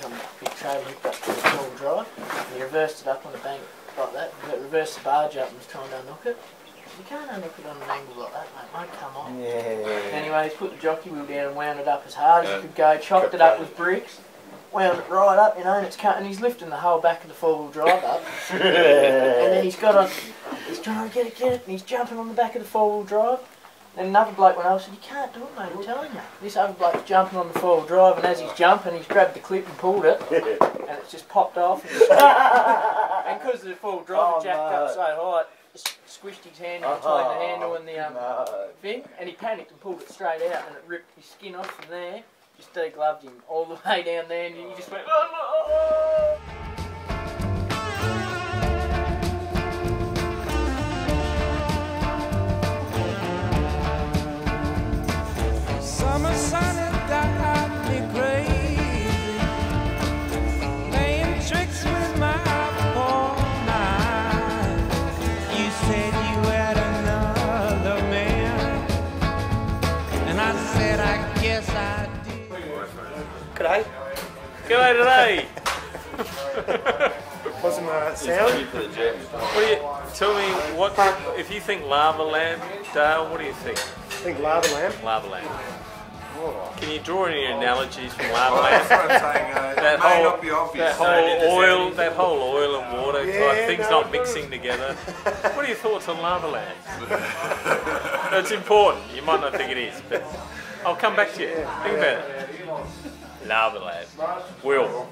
some big trailer hooked up to the four-wheel drive, and he reversed it up on the bank like that, reversed the barge up and was trying to unhook it. You can't unhook it on an angle like that, mate, come on. Yeah. Anyway, he's put the jockey wheel down and wound it up as hard as he could go, chopped it up with bricks, wound it right up, you know, and it's cut, and he's lifting the whole back of the four-wheel drive up. And then he's trying to get it, and he's jumping on the back of the four-wheel drive. Then another bloke went over and said, you can't do it, mate, I'm telling you. This other bloke's jumping on the four-wheel drive, and as he's jumping, he's grabbed the clip and pulled it, and it's just popped off. And because the four-wheel drive was jacked up so high, it squished his hand in between the handle and the thing, and he panicked and pulled it straight out, and it ripped his skin off from there, just degloved him all the way down there, and he just went, oh. Summer sun has got me crazy, playing tricks with my poor mind. You said you had another man, and I said I guess I did. G'day. G'day today. What's my sound? What do you tell me? What if you think lava lamp, Dale? What do you think? I think lava lamp. Lava lamp. Can you draw any analogies from lava lamp? That's what I'm saying. It may not be obvious. That whole oil and water type things not mixing together. What are your thoughts on lava lamps? It's important. You might not think it is, but I'll come back to you. Think about it. Lava lamp. Will.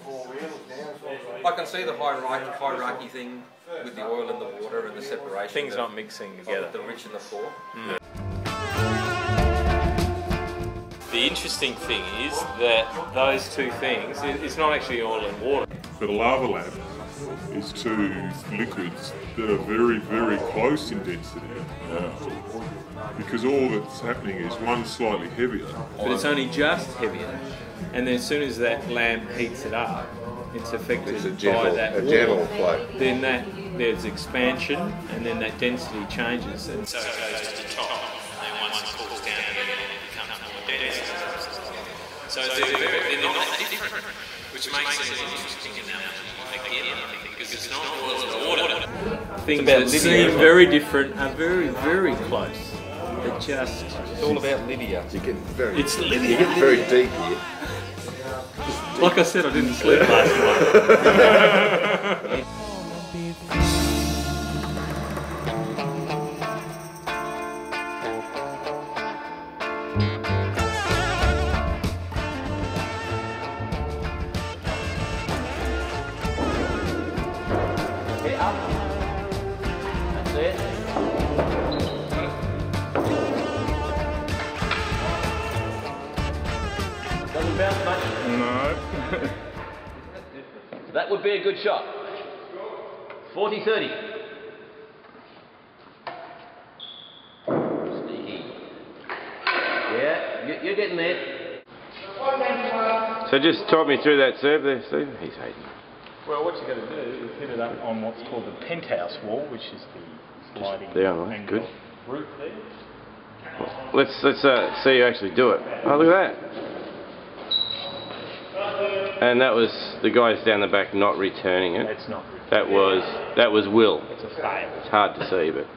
I can see the hierarchy thing with the oil and the water and the separation. Things not mixing together. The rich and the poor. Mm. The interesting thing is that those two things, it's not actually oil and water. But a lava lamp is two liquids that are very, very close in density. Because all that's happening is one's slightly heavier. But it's only just heavier. And then as soon as that lamp heats it up, it's affected by that gentle flow. Then there's expansion, and then that density changes, and so it goes to the top. And then once it cools down again, it becomes more dense. So they're not that different, which makes it interesting again, because it's not oil and water. Things that seem very different are very, very close. They're just... It's all about Lydia. You get very... It's Lydia. You get very deep here. Like I said, I didn't sleep last night. Get up. That's it. Doesn't bounce much. No. That would be a good shot. 40-30. Sneaky. Yeah, you're getting there. So just talk me through that serve there, Steve. He's hating. Well, what you're going to do is hit it up on what's called the penthouse wall, which is the sliding angle good. roof there. Let's see you actually do it. Oh, look at that. And that was the guys down the back not returning it. It's not. That was Will. It's a fail. It's hard to see, but.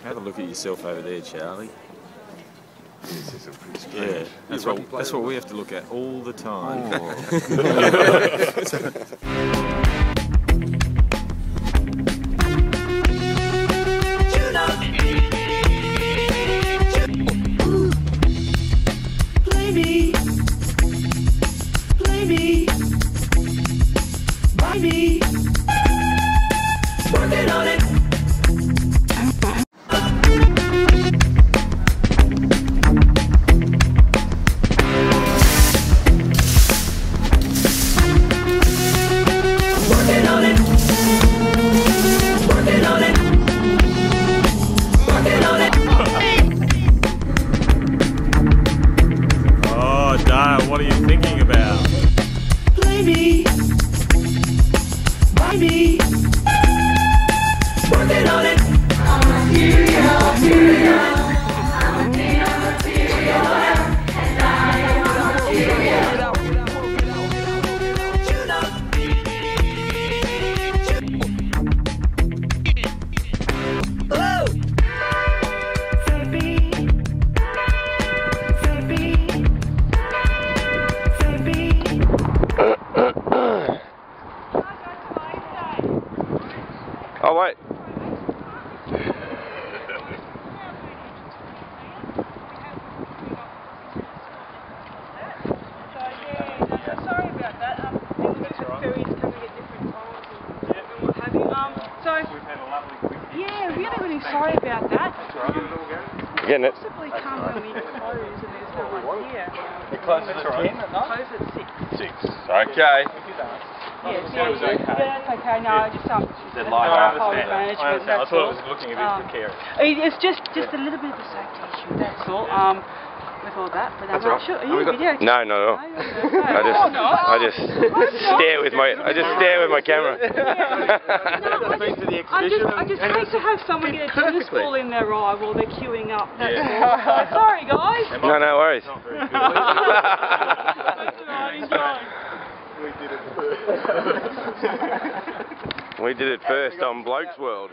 Have a look at yourself over there, Charlie. This is a pretty strange. Yeah, that's what we have to look at all the time. Play me, buy me, working on it. baby. Working on it. I'm material, material. I'm material, material. And I am material. Oh wait. Sorry about that. Ferries coming at different times and what have you. Yeah, really sorry about that. Getting it. Possibly come when we close and there's no one here. It closes at 10 at night? Close at 6. 6. Okay. Yeah, that's okay. No, I just said live management. I thought it was looking a bit precarious. It's just a little bit of a safety issue. That's all. With all that, but I'm not sure. Are you video? No, not at all. I just stare with my camera. I just hate to have someone get a tennis ball in their eye while they're queuing up. That's all. So, sorry, guys. No worries. We did it first on Blokes World.